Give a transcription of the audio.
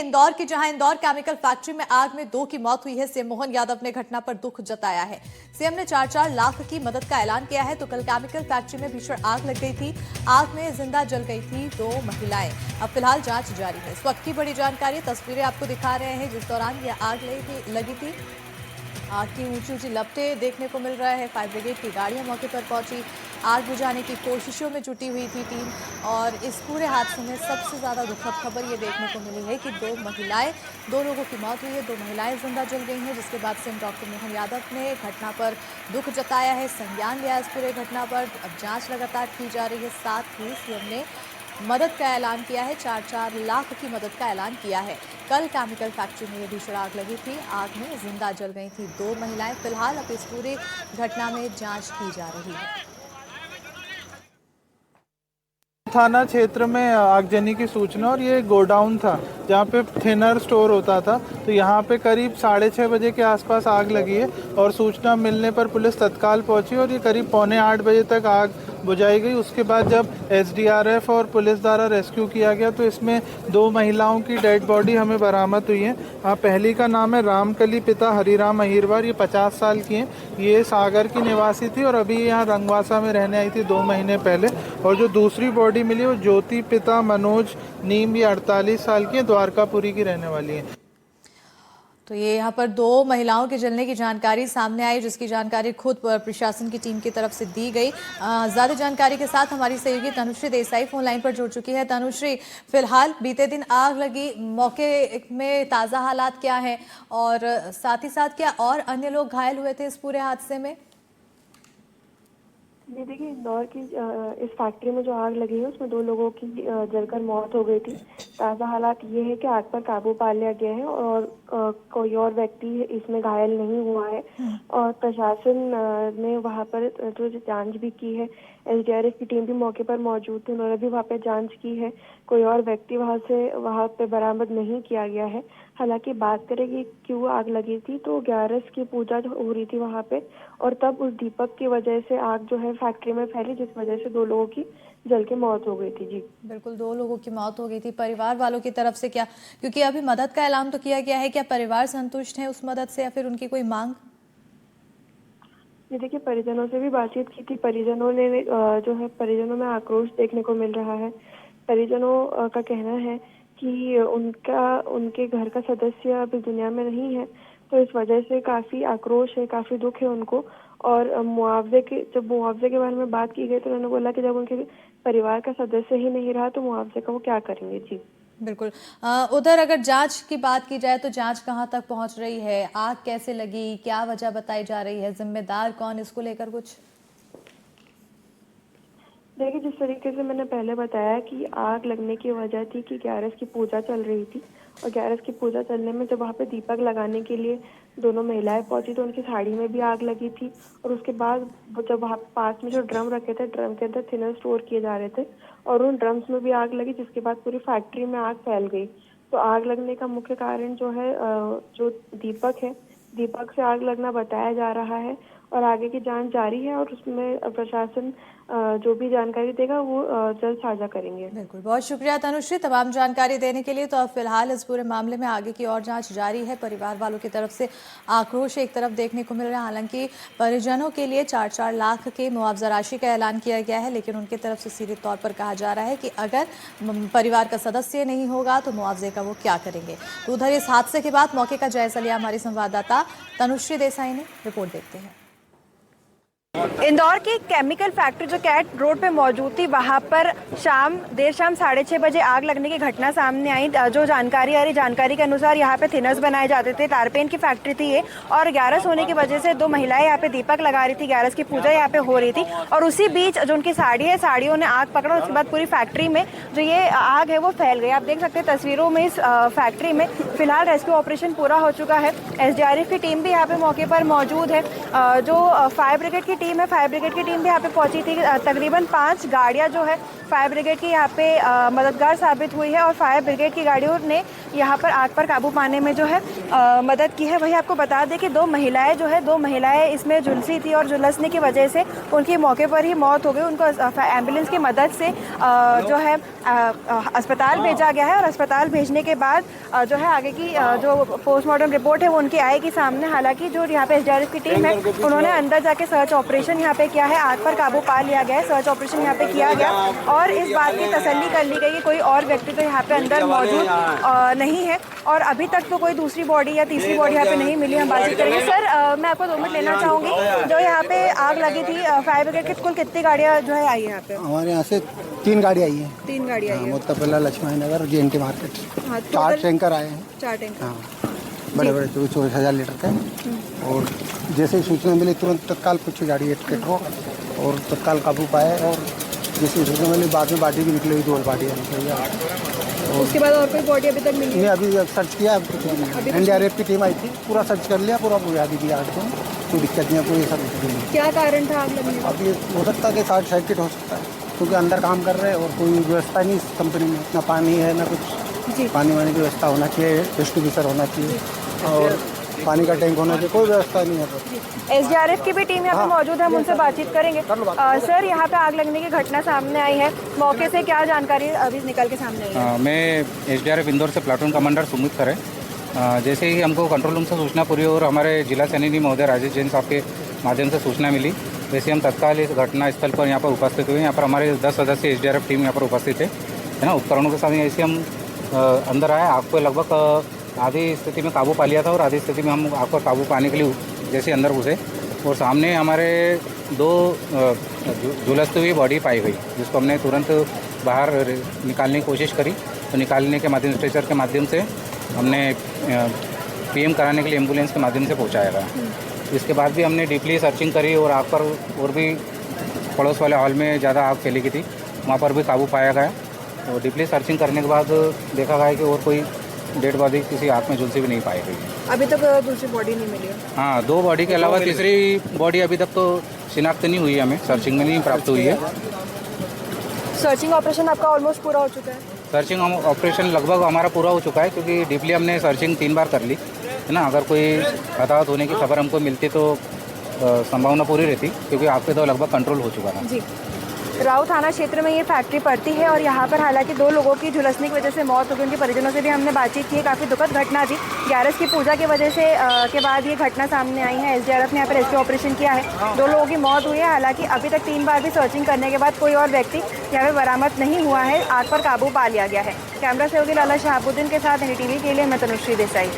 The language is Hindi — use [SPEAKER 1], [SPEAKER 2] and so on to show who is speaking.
[SPEAKER 1] इंदौर की जहां इंदौर केमिकल फैक्ट्री में आग में 2 की मौत हुई है। सीएम मोहन यादव ने घटना पर दुख जताया है। सीएम ने 4-4 लाख की मदद का ऐलान किया है। तो कल केमिकल फैक्ट्री में भीषण आग लग गई थी। आग में जिंदा जल गई थी 2 महिलाएं। अब फिलहाल जांच जारी है। इस वक्त की बड़ी जानकारी तस्वीरें आपको दिखा रहे हैं जिस दौरान यह आग लगी थी। आग की ऊंची ऊंची लपटें देखने को मिल रहा है। फायर ब्रिगेड की गाड़ियां मौके पर पहुंची, आग बुझाने की कोशिशों में जुटी हुई थी टीम। और इस पूरे हादसे में सबसे ज्यादा दुखद खबर ये देखने को मिली है कि 2 लोगों की मौत हुई है, 2 महिलाएं जिंदा जल गई हैं। जिसके बाद सीएम डॉक्टर मोहन यादव ने घटना पर दुख जताया है, संज्ञान लिया इस पूरे घटना पर। अब जांच लगातार की जा रही है। साथ ही सीएम ने मदद का ऐलान किया है, 4-4 लाख की मदद का ऐलान किया है। कल केमिकल फैक्ट्री में ये भीषण आग लगी थी। आग में जिंदा जल गई थी 2 महिलाएं। फिलहाल अब इस पूरे घटना में जांच की जा रही है।
[SPEAKER 2] थाना क्षेत्र में आगजनी की सूचना, और ये गोडाउन था जहाँ पे थिनर स्टोर होता था। तो यहाँ पे करीब 6:30 बजे के आसपास आग लगी है और सूचना मिलने पर पुलिस तत्काल पहुंची और ये करीब 7:45 बजे तक आग बुझाई गई। उसके बाद जब एसडीआरएफ और पुलिस द्वारा रेस्क्यू किया गया तो इसमें 2 महिलाओं की डेड बॉडी हमें बरामद हुई है। पहली का नाम है रामकली, पिता हरिराम अहिरवार, ये 50 साल की हैं। ये सागर की निवासी थी और अभी यहाँ रंगवासा में रहने आई थी 2 महीने पहले। और जो दूसरी बॉडी मिली वो ज्योति, पिता मनोज नीम, ये 48 साल की है, द्वारकापुरी की रहने वाली है।
[SPEAKER 1] तो ये यहाँ पर 2 महिलाओं के जलने की जानकारी सामने आई, जिसकी जानकारी खुद प्रशासन की टीम की तरफ से दी गई। ज्यादा जानकारी के साथ हमारी सहयोगी तनुश्री देसाई फोन लाइन पर जुड़ चुकी है। तनुश्री, फिलहाल बीते दिन आग लगी, मौके में ताजा हालात क्या है और साथ ही साथ क्या और अन्य लोग घायल हुए थे इस पूरे हादसे में?
[SPEAKER 3] जी देखिए, इंदौर की इस फैक्ट्री में जो आग लगी है उसमें 2 लोगों की जलकर मौत हो गई थी। ताज़ा हालात ये है कि आग पर काबू पा लिया गया है और कोई और व्यक्ति इसमें घायल नहीं हुआ है। और प्रशासन ने वहां पर जो जांच भी की है, एसडीआरएफ की टीम भी मौके पर मौजूद थी, उन्होंने भी वहां पर जांच की है। कोई और व्यक्ति वहां पे बरामद नहीं किया गया है। हालांकि बात करें कि क्यों आग लगी थी, तो 11 की पूजा हो रही थी वहां पे और तब उस दीपक की वजह से आग जो है फैक्ट्री में फैली, जिस वजह से 2 लोगों की जल के मौत हो गई थी। जी
[SPEAKER 1] बिल्कुल, 2 लोगों की मौत हो गई थी। परिवार वालों की तरफ से क्या, क्योंकि अभी मदद का ऐलान तो किया गया है, क्या परिवार संतुष्ट है उस मदद से या फिर उनकी कोई मांग?
[SPEAKER 3] ये देखिए, परिजनों से भी बातचीत की थी। परिजनों ने जो है परिजनों में आक्रोश देखने को मिल रहा है। परिजनों का कहना है कि उनके घर का सदस्य अभी दुनिया में नहीं है, तो इस वजह से काफी आक्रोश है, काफी दुख है उनको। और जब मुआवजे के बारे में बात की गई तो उन्होंने बोला कि जब उनके परिवार का सदस्य ही नहीं रहा तो मुआवजे का वो क्या करेंगे। जी
[SPEAKER 1] बिल्कुल। उधर अगर जांच की बात की जाए तो जांच कहां तक पहुंच रही है? आग कैसे लगी, क्या वजह बताई जा रही है, जिम्मेदार कौन, इसको लेकर कुछ?
[SPEAKER 3] देखिए, जिस तरीके से मैंने पहले बताया कि आग लगने की वजह थी कि 11 की पूजा चल रही थी और 11 की पूजा चलने में जब वहाँ पे दीपक लगाने के लिए दोनों महिलाएं पहुंची तो उनकी साड़ी में भी आग लगी थी। और उसके बाद जब वहाँ पास में जो ड्रम रखे थे, ड्रम के अंदर थिनर स्टोर किए जा रहे थे और उन ड्रम्स में भी आग लगी, जिसके बाद पूरी फैक्ट्री में आग फैल गई। तो आग लगने का मुख्य कारण जो है जो दीपक है, दीपक से आग लगना बताया जा रहा है और आगे की जांच जारी है और उसमें प्रशासन जो भी जानकारी देगा वो जल्द साझा करेंगे।
[SPEAKER 1] बिल्कुल, बहुत शुक्रिया तनुश्री तमाम जानकारी देने के लिए। तो अब फिलहाल इस पूरे मामले में आगे की और जांच जारी है। परिवार वालों की तरफ से आक्रोश एक तरफ देखने को मिल रहा है। हालांकि परिजनों के लिए 4-4 लाख के मुआवजा राशि का ऐलान किया गया है, लेकिन उनकी तरफ से सीधे तौर पर कहा जा रहा है कि अगर परिवार का सदस्य नहीं होगा तो मुआवजे का वो क्या करेंगे। तो उधर इस हादसे के बाद मौके का जायजा लिया हमारी संवाददाता तनुश्री देसाई ने। रिपोर्ट देखते हैं।
[SPEAKER 4] इंदौर की केमिकल फैक्ट्री जो कैट रोड पे मौजूद थी, वहां पर देर शाम 6:30 बजे आग लगने की घटना सामने आई। जो जानकारी आ रही, जानकारी के अनुसार यहाँ पे थिनर्स बनाए जाते थे, तारपेन की फैक्ट्री थी ये, और 11 होने की वजह से 2 महिलाएं यहाँ पे दीपक लगा रही थी। 11 की पूजा यहाँ पे हो रही थी और उसी बीच जो उनकी साड़ी है, साड़ियों ने आग पकड़ा। उसके बाद पूरी फैक्ट्री में जो ये आग है वो फैल गई। आप देख सकते हैं तस्वीरों में इस फैक्ट्री में फिलहाल रेस्क्यू ऑपरेशन पूरा हो चुका है। एसडीआरएफ की टीम भी यहाँ पे मौके पर मौजूद है। जो फायर ब्रिगेड की टीम है, फायर ब्रिगेड की टीम भी यहाँ पे पहुंची थी। तकरीबन 5 गाड़ियाँ जो है फायर ब्रिगेड की यहाँ पे मददगार साबित हुई है और फायर ब्रिगेड की गाड़ियों ने यहाँ पर आग पर काबू पाने में जो है मदद की है। वही आपको बता दें कि 2 महिलाएं इसमें झुलसी थी और झुलसने की वजह से उनकी मौके पर ही मौत हो गई। उनको एम्बुलेंस की मदद से जो है अस्पताल भेजा गया है और अस्पताल भेजने के बाद जो है आगे की जो पोस्टमार्टम रिपोर्ट है वो उनकी आएगी सामने। हालांकि जो यहाँ पे एसडीआरएफ की टीम है उन्होंने अंदर जाके सर्च ऑपरेशन यहाँ पे किया है, आग पर काबू पा लिया गया है, सर्च ऑपरेशन यहाँ पे किया गया और इस बात की तसल्ली कर ली गई कि कोई और व्यक्ति तो यहाँ पे अंदर मौजूद नहीं है और अभी तक तो कोई दूसरी बॉडी या तीसरी बॉडी यहाँ पे नहीं मिली। हम बातचीत करेंगे। सर मैं आपको 2 मिनट लेना चाहूँगी। जो यहाँ पे आग लगी थी फायर ब्रिगेड की कुल कितनी गाड़ियाँ जो है आई है यहाँ पे?
[SPEAKER 5] हमारे यहाँ से 3 गाड़ी आई है।
[SPEAKER 4] 3 गाड़ी आई है।
[SPEAKER 5] मोत्तापल्ला, लक्ष्मण नगर, JNT मार्केट।
[SPEAKER 4] हाँ,
[SPEAKER 5] 4 टैंकर आए हैं।
[SPEAKER 4] 4 टैंकर।
[SPEAKER 5] हाँ, बड़े 24,000 लीटर के। और जैसे ही सूचना मिली तुरंत तत्काल कुछ गाड़ी एकत्रित हो और तत्काल काबू पाए और जैसे सूचना मिली बाद में बाटी भी निकली हुई, 2 बाटियाँ निकली।
[SPEAKER 4] उसके बाद और कोई बॉडी अभी तक मिली
[SPEAKER 5] नहीं, अभी सर्च किया, अब कुछ नहीं। NDRF की टीम आई थी, पूरा सर्च कर लिया, पूरा बुझा भी दिया आग को, कोई दिक्कत नहीं, कोई सब नहीं।
[SPEAKER 4] क्या कारण था आग लगने का?
[SPEAKER 5] अब ये हो सकता है कि शॉर्ट सर्किट हो सकता है क्योंकि अंदर काम कर रहे हैं और कोई व्यवस्था नहीं इस कंपनी में, ना पानी है ना कुछ।
[SPEAKER 4] जी।
[SPEAKER 5] पानी वानी की व्यवस्था होना चाहिए, डिस्ट्रीब्यूटर होना चाहिए और पानी का टैंक होना चाहिए, कोई व्यवस्था नहीं है।
[SPEAKER 4] एसडीआरएफ की भी टीम यहाँ पे मौजूद है, हम उनसे बातचीत करेंगे। सर यहाँ पे आग लगने की घटना सामने आई है, मौके से क्या जानकारी अभी निकल के सामने आई है?
[SPEAKER 6] मैं एसडीआरएफ इंदौर से प्लाटून कमांडर सुमित खरे। जैसे ही हमको कंट्रोल रूम से सूचना पूरी और हमारे जिला सैनिक महोदय राजेश जैन साहब के माध्यम से सूचना मिली, वैसे हम तत्काल इस घटना स्थल पर यहाँ पर उपस्थित हुए। यहाँ पर हमारे 10 सदस्य एसडीआरएफ टीम यहाँ पर उपस्थित है ना, उपकरणों के साथ। ऐसे हम अंदर आए, आग को लगभग आधी स्थिति में काबू पा लिया था और आधी स्थिति में हम आग पर काबू पाने के लिए जैसे अंदर घुसे और सामने हमारे 2 झुलसती हुई बॉडी पाई गई, जिसको हमने तुरंत बाहर निकालने की कोशिश करी। तो निकालने के माध्यम स्ट्रेचर के माध्यम से हमने PM कराने के लिए एम्बुलेंस के माध्यम से पहुँचाया गया। इसके बाद भी हमने डीपली सर्चिंग करी और आग पर और भी पड़ोस वाले हॉल में ज़्यादा आग फैली थी, वहाँ पर भी काबू पाया गया। तो डीपली सर्चिंग करने के बाद देखा गया कि और कोई डेड बॉडी किसी आग में झुलसी भी नहीं पाई गई।
[SPEAKER 4] अभी तक दूसरी बॉडी नहीं मिली है?
[SPEAKER 6] हाँ, 2 बॉडी के अलावा तीसरी बॉडी अभी तक तो शिनाख्त नहीं हुई है, हमें सर्चिंग में नहीं प्राप्त हुई है।
[SPEAKER 4] सर्चिंग ऑपरेशन आपका ऑलमोस्ट पूरा हो चुका है?
[SPEAKER 6] सर्चिंग ऑपरेशन लगभग हमारा पूरा हो चुका है क्योंकि डीपली हमने सर्चिंग 3 बार कर ली है ना। अगर कोई हताहत होने की खबर हमको मिलती तो संभावना पूरी रहती क्योंकि आग पे तो लगभग कंट्रोल हो चुका था।
[SPEAKER 4] जी। राऊ थाना क्षेत्र में ये फैक्ट्री पड़ती है और यहाँ पर हालांकि 2 लोगों की झुलसने की वजह से मौत हो गई। उनके परिजनों से भी हमने बातचीत की है, काफ़ी दुखद घटना थी। 11 की पूजा की वजह से के बाद ये घटना सामने आई है। एसडीआरएफ ने यहाँ पर रेस्क्यू ऑपरेशन किया है, 2 लोगों की मौत हुई है। हालांकि अभी तक 3 बार भी सर्चिंग करने के बाद कोई और व्यक्ति यहाँ पर बरामद नहीं हुआ है, आग पर काबू पा लिया गया है। कैमरा सहयोगी लाला शहाबुद्दीन के साथ NDTV के लिए मैं तनुश्री देसाई।